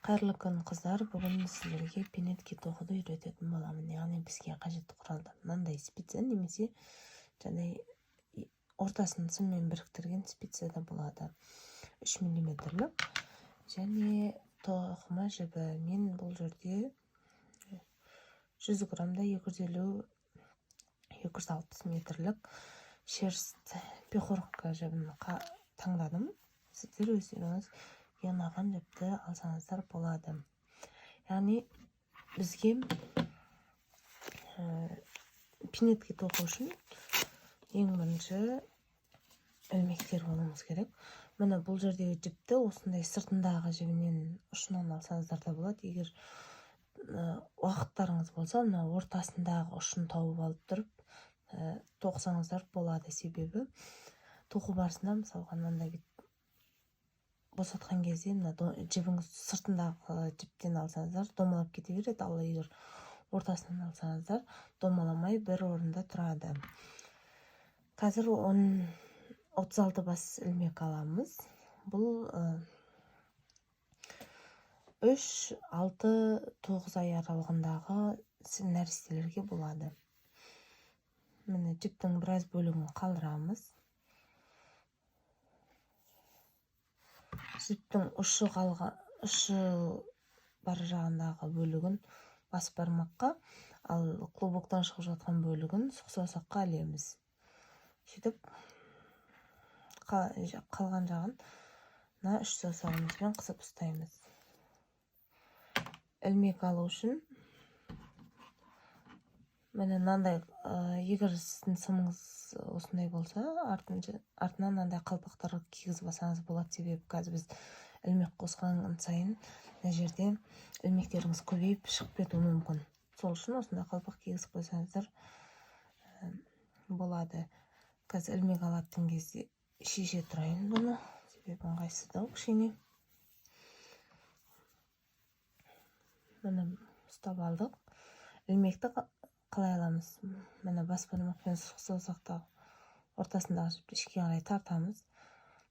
Қайырлы күн қыздар, бүгін сіздерге пинетке тоқуды үйрететін боламын. Яғни бізге қажетті құралдар мынандай спица немесе жаңағыдай ортасын сыммен біріктірген спица да болады. 3 мм және тоқыма жібі. Мен бұл жерде 100 грамда 250-260 метрлік шерсть пехорка жібін таңдадым. Сіздер өздеріңіз ұнаған жіпті алсаңыздар болады. Яғни бізге пинетке тоқу үшін ең бірінші ілмектер болуымыз керек. Міне бұл жердегі жіпті осындай сыртындағы жібінен ұшынан алсаңыздар да болады. Егер уақыттарыңыз болса, мына ортасындағы ұшын тауып алып тұрып тоқсаңыздар болады. Себебі тоқу барысында мысалға мынандай босатқан кезде жібіңіз сыртындағы жіптен алсаңыздар домалап кете береді. Ал егер ортасынан алсаңыздар домаламай бір орында тұрады. Қазір 36 бас ілмек аламыз. Бұл 3-6-9 ай аралығындағы нәрестелерге болады. Міне жіптің біраз бөлігін қалдырамыз. Жіптің ұшы бар жағындағы бөлігін бас бармаққа, ал клубоктан шығып жатқан бөлігін сұқ саусаққа ілеміз. Сөйтіп қалған жағын 3 саусағымызбен қысып ұстаймыз. Ілмек алу үшін міне мынандай, егер сіздің сымыңыз осындай болса, артынан мынандай қалпақтар кигізіп алсаңыз болады. Себебі қазір біз ілмек қосқан сайын мына жерде ілмектеріңіз көбейіп шығып кетуі мүмкін. Сол үшін осындай қалпақ кигізіп қойсаңыздар болады. Қазір ілмек алатын кезде шеше тұрайын бұны, себебі ыңғайсыздау кішкене. Міне ұстап алдық. Ілмекті қалай аламыз? Міне бас бармақпен сұқ саусақтағы ортасындағы жіпті ішке қарай тартамыз.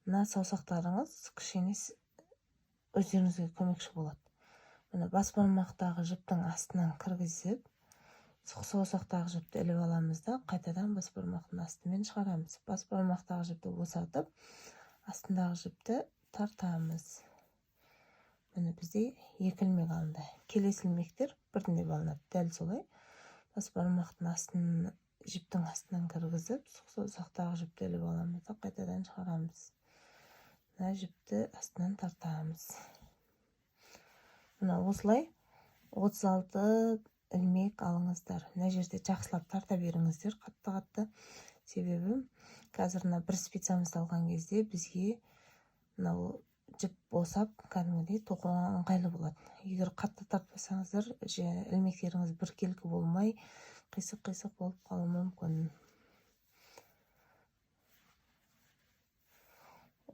Мына саусақтарыңыз кішкене өздеріңізге көмекші болады. Міне бас бармақтағы жіптің астынан кіргізіп, сұқ саусақтағы жіпті іліп аламыз да, қайтадан бас бармақтың астымен шығарамыз. Бас бармақтағы жіпті босатып, астындағы жіпті тартамыз. Міне бізде 2 ілмек алынды. Келесі ілмектер бірден алынады. Дәл солай. Бас бармақтың жіптің астынан кіргізіп, сұқ саусақтағы жіпті іліп аламыз да, қайтадан шығарамыз. Мына жіпті астынан тартамыз. Мына осылай 36 ілмек алыңыздар. Мына жерде жақсылап тарта беріңіздер, қатты-қатты. Себебі қазір бір спицамызды алған кезде бізге жіп босап, кәдімгідей тоқуға ыңғайлы болады. Егер қатты тартпасаңыздар, ілмектеріңіз біркелкі болмай, қисық-қисық болып қалуы мүмкін.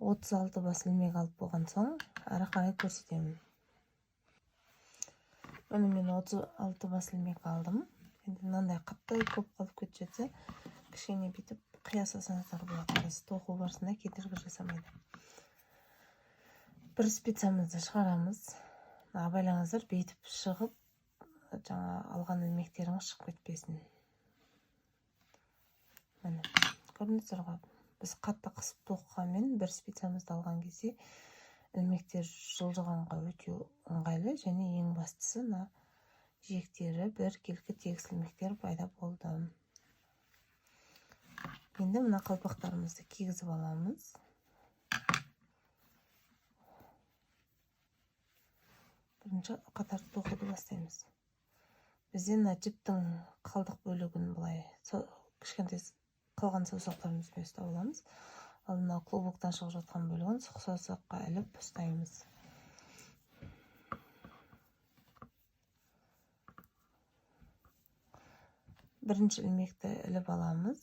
36 бас ілмек алып болған соң, ары қарай көрсетемін. Міне мен 36 бас ілмек алдым. Енді мынандай қатты көп қалып кетіп жатса, кішкене бүйтіп қия салсаңыздар болады. Тоқу барысында кедергі жасамайды. Бір спицамызды шығарамыз. Абайлаңыздар, бүйтіп шығып, жаңа алған ілмектеріңіз шығып кетпесін. Міне, көрдіңіздер ғой. Біз қатты қысып тоқығанмен бір спицамызды алған кезде ілмектер жылжығанға өте ыңғайлы, және ең бастысы жиектері біркелкі тегіс ілмектер пайда болды. Енді мына қалпақтарымызды кигізіп аламыз. Бірінші қатар тоқуды бастаймыз. Бізде жіптің қалдық бөлігін былай кішкентай қалған саусақтарымызбен ұстап аламыз. Ал мына клубоктан шығып жатқан бөлігін сұқ саусаққа іліп ұстаймыз. Бірінші ілмекті іліп аламыз.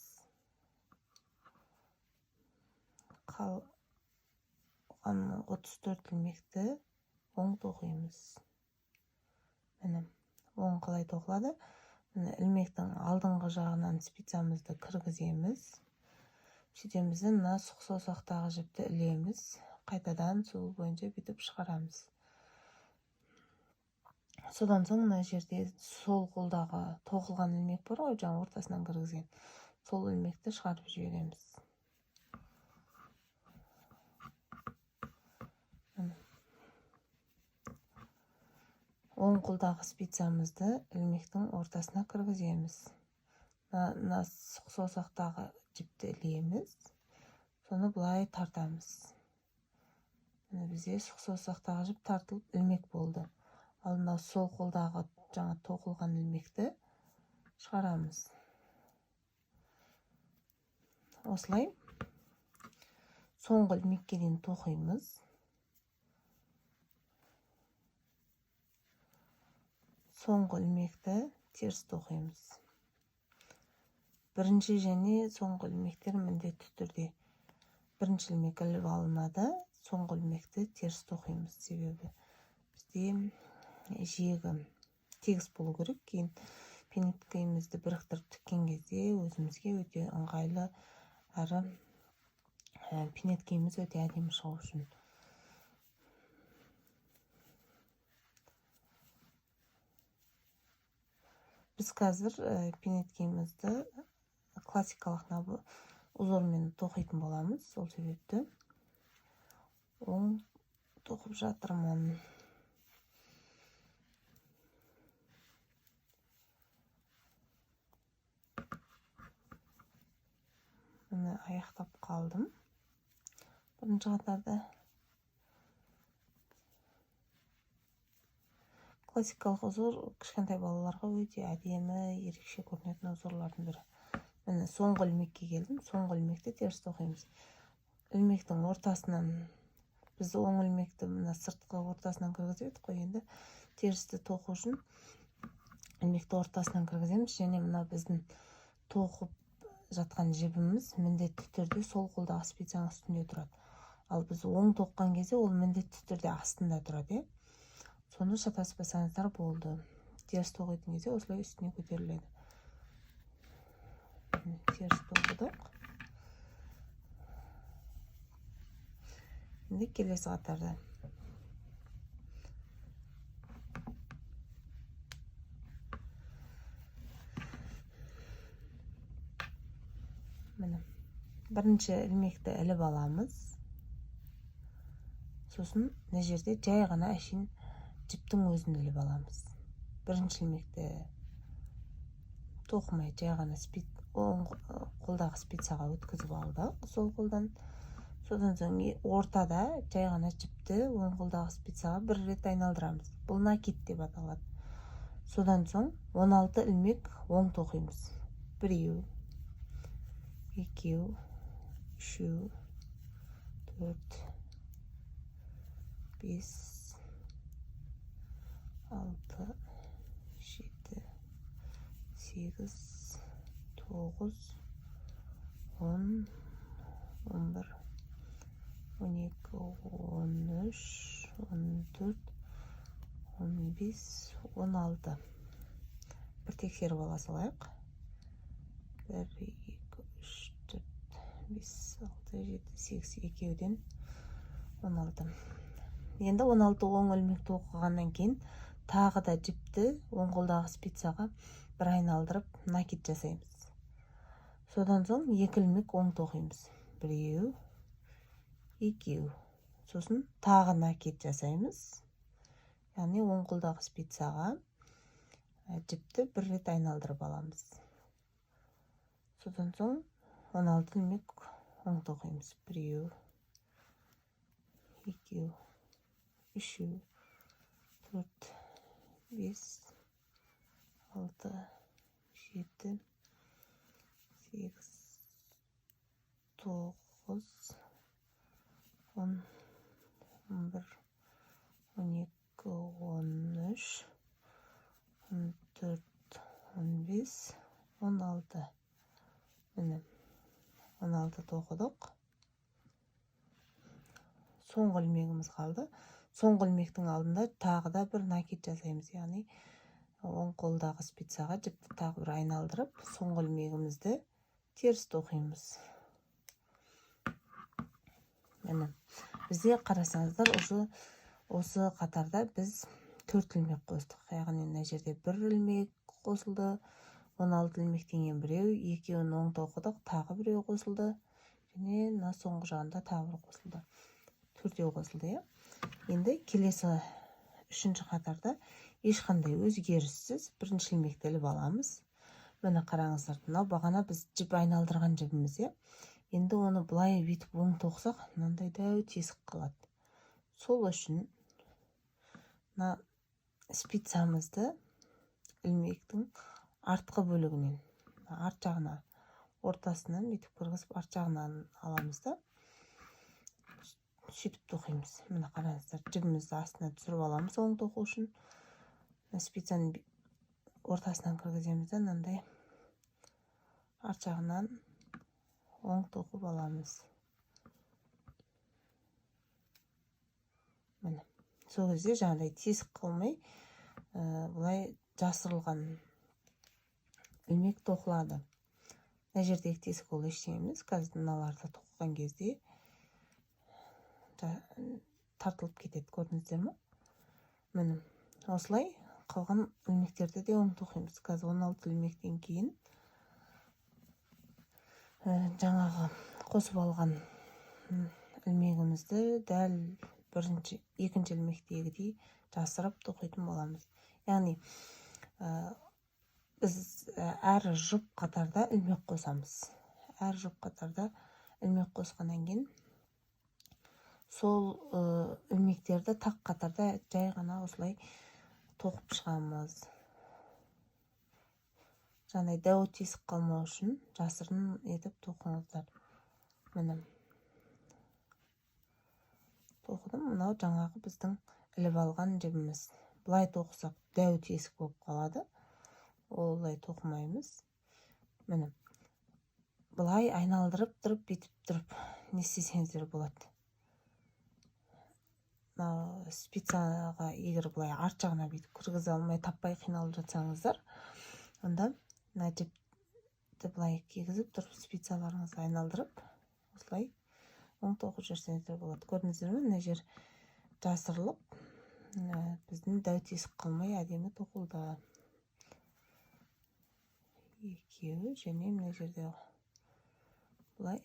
Қалған 34 ілмекті оң тоқимыз. Міне, оң қалай тоқылады? Ілмектің алдыңғы жағынан спицамызды кіргіземіз. Сөйтеміз, мына сұқ саусақтағы жіпті ілеміз. Қайтадан сол бойынша бүйтіп шығарамыз. Содан соң мына жерде сол қолдағы тоқылған ілмек бар ғой, жаңа ортасынан кіргізген. Сол ілмекті шығарып жібереміз. Оң қолдағы спицамызды ілмектің ортасына кіргіземіз. Мына сұқ саусақтағы жіпті ілеміз. Соны бұлай тартамыз. Бізде сұқ саусақтағы жіп тартылып ілмек болды. Ал мынау сол қолдағы жаңа тоқылған ілмекті шығарамыз. Осылай соңғы ілмекке дейін тоқимыз. Соңғы ілмекті теріс тоқимыз. Бірінші және соңғы ілмектер міндетті түрде. Бірінші ілмек іліп алынады, соңғы ілмекті теріс тоқимыз. Себебі бізде жиегі тегіс болу керек. Кейін пинеткемізді біріктіріп тіккен кезде өзімізге өте ыңғайлы әрі пинеткеміз өте әдемі шығу үшін. Біз қазір пинеткемізді классикалық узормен тоқитын боламыз. Сол себепті оң тоқып жатырмын. Мені аяқтап қалдым. Бірінші қатарда классикалық узор кішкентай балаларға өте әдемі, ерекше көрінетін узорлардың бірі. Міне соңғы ілмекке келдім. Соңғы ілмекті теріс тоқимыз. Ілмектің ортасынан біз оң ілмекті мына сыртқы ортасынан кіргізіп едік қой, енді терісті тоқу үшін ілмекті ортасынан кіргіземіз. Және мына біздің тоқып жатқан жібіміз міндетті түрде сол қолдағы спицаның үстінде тұрады. Ал біз оң тоққан кезде ол міндетті түрде астында тұрады. Соны шатаспасаңыздар болды. Теріс тоқитын кезде осылай үстіне көтеріледі. Теріс тоқыдық. Енді келесі қатарда. Міне бірінші ілмекті іліп аламыз. Сосын мына жерде жай ғана әшейін жіптің өзін іліп аламыз. Бірінші ілмекті тоқымай жай ғана оң қолдағы спицаға өткізіп алдық сол қолдан. Содан соң ортада жай ғана жіпті оң қолдағы спицаға бір рет айналдырамыз. Бұл накид деп аталады. Содан соң 16 ілмек оң тоқимыз. 1, 2, 3, 4, 5, 6, 7, 8, 9, 10, 11, 12, 13, 14, 15, 16. Bir тексеріп ала салайық. 1, 2, 3, 4, 5, 6, 7, 8, екеуден 16. Енді 16 оң ілмек тоқығаннан кейін тағы да жіпті оң қолдағы спицаға бір айналдырып накид жасаймыз. Содан соң 2 ілмек оң тоқимыз. 1, 2. Сосын тағы накид жасаймыз. Яғни оң қолдағы спицаға жіпті бір рет айналдырып аламыз. Содан соң 16 ілмек оң тоқимыз. 1, 2, 3, 4, 5, 6, 7, 8, 9, 10, 11, 12, 13, 14, 15, 16. Міне 16 тоқыдық. Соңғы ілмегіміз қалды. Соңғы ілмектің алдында тағы да бір накид жасаймыз. Яғни оң қолдағы спицаға жіпті тағы бір айналдырып, соңғы ілмегімізді теріс тоқимыз. Міне бізде қарасаңыздар осы қатарда біз 4 ilmek қостық. Яғни мына жерде 1 ilmek қосылды. 16 ilmектен кейін біреу, екеуін оң тоқыдық, тағы біреу қосылды. Және мына соңғы жағында тағы бір қосылды. 4-еу қосылды, иә. Енді келесі 3-ші қатарда ешқандай өзгеріссіз 1-ші ilмекті іліп аламыз. Міне қараңыздар, мынау бағана біз жіп айналдырған жібіміз, иә. Енді оны былай бүйтіп оң тоқсақ, мынандай дәу тесік қалады. Сол үшін мына спицамызды ilмектің артқы бөлігінен, арт жағына, ортасынан бүйтіп кіргізіп арт жағынан аламыз да, сөйтіп тоқимыз. Міне қараңыздар, жібімізді астына түсіріп аламыз оң тоқу үшін. Спицаның ортасынан кіргіземіз да, мынандай арт жағынан оң тоқып аламыз. Міне, сол кезде жаңағыдай тесік қалмай, бұлай жасырылған ilmek тоқылады. Мына жердегі тесік ол ештеңе емес, қазір мыналарды тоқыған кезде тартылып кетеді, көрдіңіздер ме? Міне, осылай қалған ilmekтерді де оң тоқимыз. Қазір 16 ilmектен кейін жаңағы қосып алған ilmегімізді дәл екінші ilmектегідей жасырып тоқитын боламыз. Яғни біз әр жұп қатарда ilmek қосамыз. Әр жұп қатарда ilmek қосқаннан кейін сол ilmekтерді тақ қатарда жай ғана осылай тоқып шығамыз. Жаңағыдай дәу тесік қалмау үшін жасырын етіп тоқыңыздар. Міне, тоқыдым. Мынау жаңағы біздің іліп алған жібіміз. Бұлай тоқысақ дәу тесік болып қалады. Олай тоқымаймыз. Міне, бұлай айналдырып тұрып, бетіп тұрып не істесеңіздер болады. Спицаға егер бұлай арт жағына бүйтіп кіргізе алмай, таппай қиналып жатсаңыздар, онда мына жіпті бұлай кигізіп тұрып, спицаларыңызды айналдырып, осылай оң тоқып жүрсеңіздер болады. Көрдіңіздер ме? Мына жер жасырылып, біздің дәу тесік қалмай әдемі тоқылды. Екеуі, және мына жерде бұлай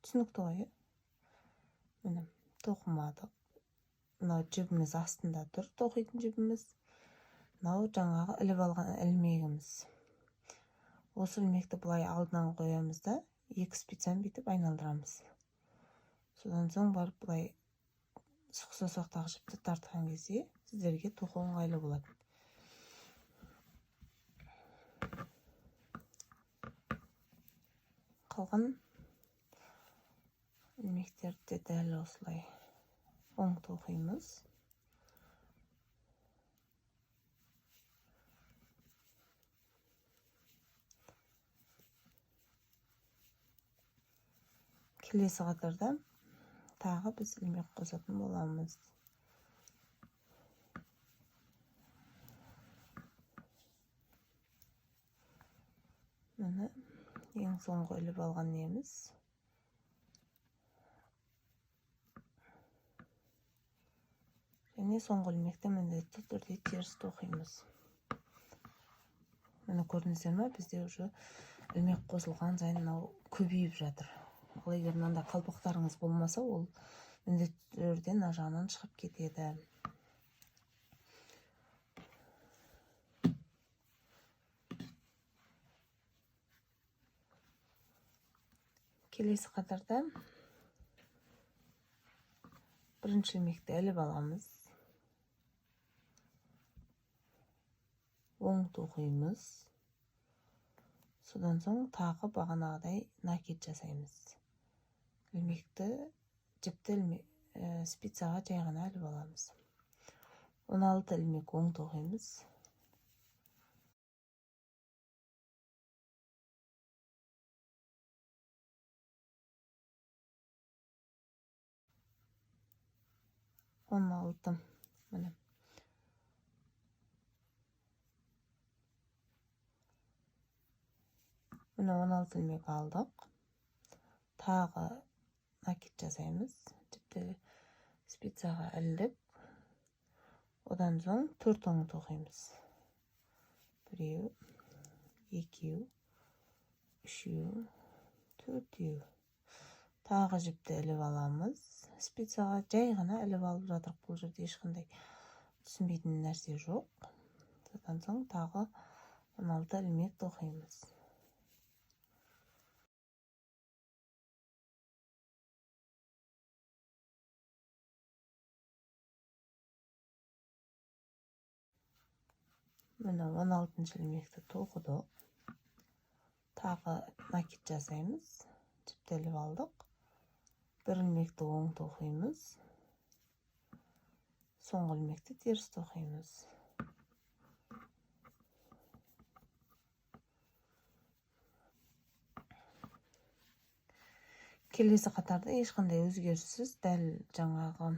түсінікті ғой. Міне, тоқымадық. Мынау жібіміз астында тұр, тоқитын жібіміз. Мынау жаңағы іліп алған ilmегіміз. Осы ilmekті бұлай алдынан қоямыз да, 2 спицаны бүйтіп айналдырамыз. Содан соң барып бұлай саусақтағы жіпті тартқан кезде сіздерге тоқу ыңғайлы болады. Қалған ilmekтерді дәл осылай оң тоқимыз. Келесі қатарда тағы біз ilmek қосатын боламыз. Міне, ең соңғы іліп алған неміз. Және соңғы ilmekті міндетті түрде теріс тоқимыз. Міне, көрдіңіздер ме? Бізде уже ilmek қосылған сайын мынау көбейіп жатыр. Ал егер мынандай қалпақтарыңыз болмаса, ол міндетті түрде мына жағынан шығып кетеді. Келесі қатарда 1-ші ilmekті іліп аламыз. Оң тоқимыз. Содан соң тағы бағанағыдай накид жасаймыз. Ilmekті, жіпті спицаға жай ғана іліп аламыз. 16 ilmek оң тоқимыз. Міне. Міне 16 ilmek алдық. Тағы накид жасаймыз. Жіпті спицаға іліп, Одан соң 4 оң тоқимыз. 1, 2, 3, 4. Тағы жіпті іліп аламыз. Спицаға жай ғана іліп алып жатырық. Бұл жерде ешқандай түсінбейтін нәрсе жоқ. Одан соң тағы 16 ілмек тоқимыз. Міне 16 ілмекті тоқыдық. Тағы накид жасаймыз. Жіпті іліп алдық. 1 ілмекті оң тоқимыз. Соңғы ілмекті теріс тоқимыз. Келесі қатарда ешқандай өзгеріссіз, дәл жаңағы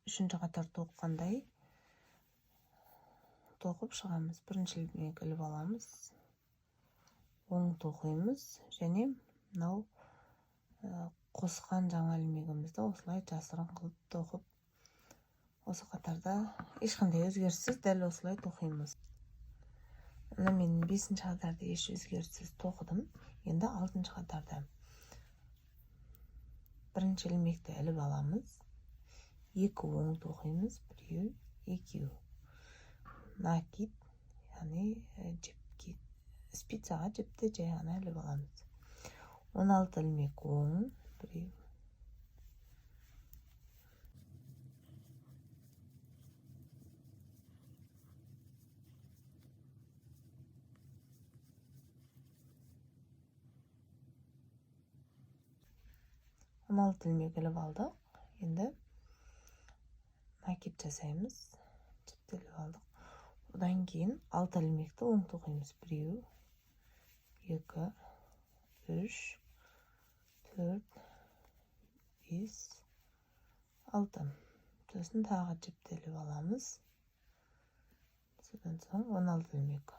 3-ші қатар тоққандай тоқып шығамыз. 1-ші ілмек іліп аламыз. Оң тоқимыз және мынау қосқан жаңа ілмегімізді осылай жасырын қылып тоқып, осы қатарда ешқандай өзгеріссіз дәл осылай тоқимыз. Мына мен 5-ші қатарда еш өзгеріссіз тоқыдым. Енді 6-ші қатарда 1-ші ілмекті іліп аламыз. 2 оң тоқимыз. 1, 2. Накид, яғни жіпке, спицаға жіпті жай ғана іліп аламыз. 16 ілмек оң. 1, 16 ілмек іліп алдық. Енді накид жасаймыз. Жіпті іліп алдық. Одан кейін 6 ілмекті оң тоқимыз. 1, 2, 3, 4, 5, 6. Сосын тағы жіпті іліп аламыз. Содан соң 16 ілмек.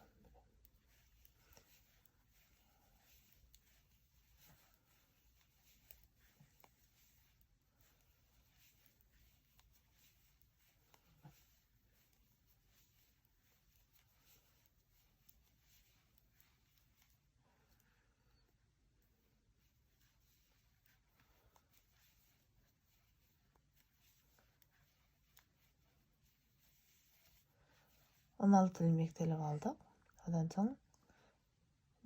16 ілмекті іліп алдық. Одан соң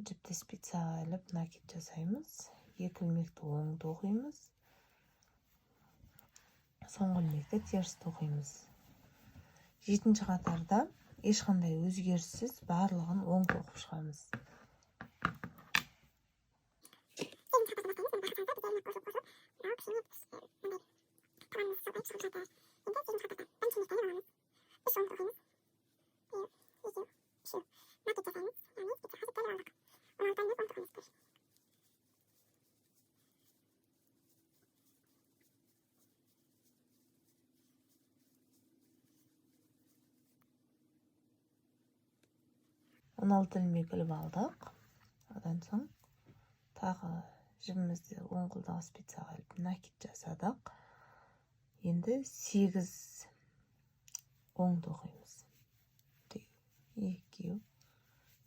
жіпті спицаға іліп накид жасаймыз. 2 ілмекті оң тоқимыз. Соңғы ілмекті теріс тоқимыз. 7-ші қатарда ешқандай өзгеріссіз барлығын оң тоқып шығамыз. Он 16 ілмек іліп алдық. Одан соң тағы жібімізді оң қолдағы спицаға іліп накид жасадық. Енді 8 оң тоқимыз. 1, 2,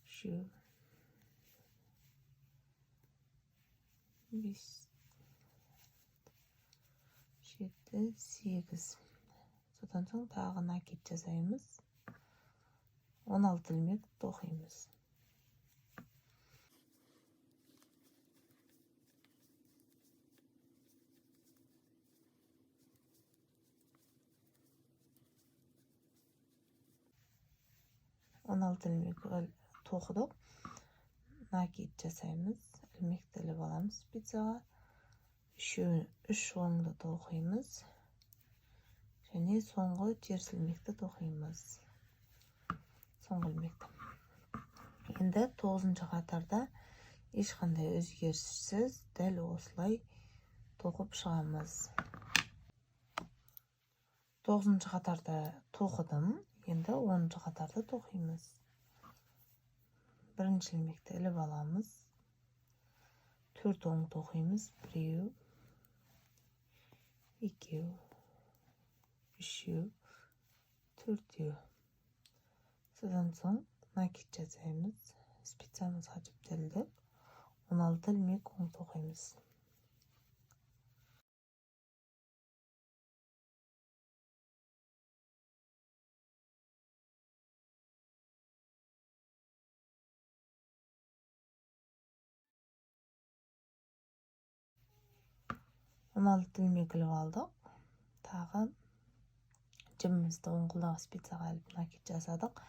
3, 5, 7, 8. Содан соң тағы накид жасаймыз. 16 ілмек тоқимыз. Он 16 ілмек тоқыдық. Накид жасаймыз. Ілмекті іліп аламыз спицаға. 3 оңды тоқимыз. Және соңғы теріс ілмекті тоқимыз. Соңғы ілмекті. Енді 9-ші қатарда ешқандай өзгеріссіз дәл осылай тоқып шығамыз. 9-ші қатарда тоқыдым. Енді 10-ші қатарда тоқимыз. 1-ші ілмекті іліп аламыз. 4 оң тоқимыз. 1, 2, 3, 4. Содан соң накид жасаймыз. Спицамызға жіптелдік. 16 ілмек оң тоқимыз. Ilmek іліп алдық. Тағы жібімізді оң қолдағы спицаға іліп накид жасадық.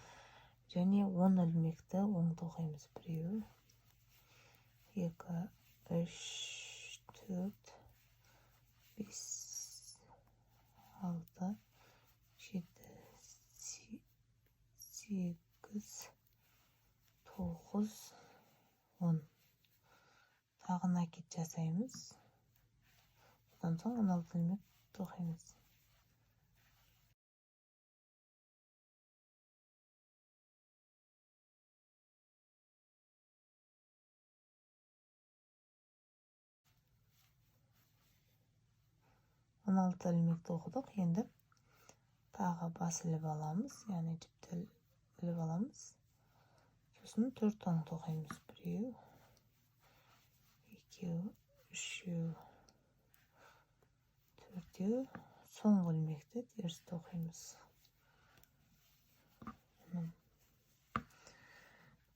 Және 10 ілмекті оң тоқимыз. 1, 2, 3, 4, 5, 6, 7, 8, 9, 10. Тағы накид жасаймыз. Содан соң 16 ілмек тоқимыз. Ilmek тоқыдық. Енді тағы бас іліп аламыз, яғни жіпті іліп аламыз. Сосын 4 оң тоқимыз. 1, 2, 3, 4. Соңғы ілмекті теріс тоқимыз.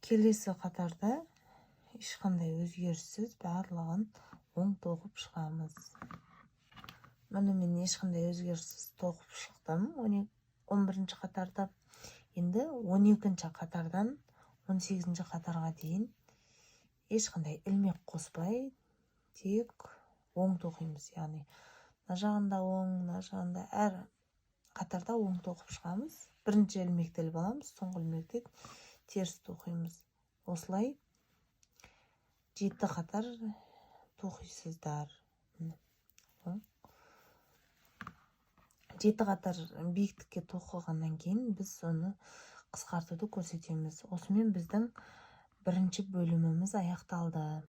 Келесі қатарда ешқандай өзгеріссіз барлығын оң тоқып шығамыз. Мұны мен ешқандай өзгеріссіз тоқып шықтым 11-ші қатарда. Енді 12-ші қатардан 18-ші қатарға дейін ешқандай ілмек қоспай тек оң тоқимыз. Яғни мына жағында оң, мына жағында әр қатарда оң тоқып шығамыз. Бірінші ілмекті іліп аламыз, соңғы ілмекті теріс тоқимыз. Осылай 7 қатар тоқисыздар. 7 қатар биіктікке тоқығаннан кейін біз оны қысқартуды көрсетеміз. Осымен біздің бірінші бөліміміз аяқталды.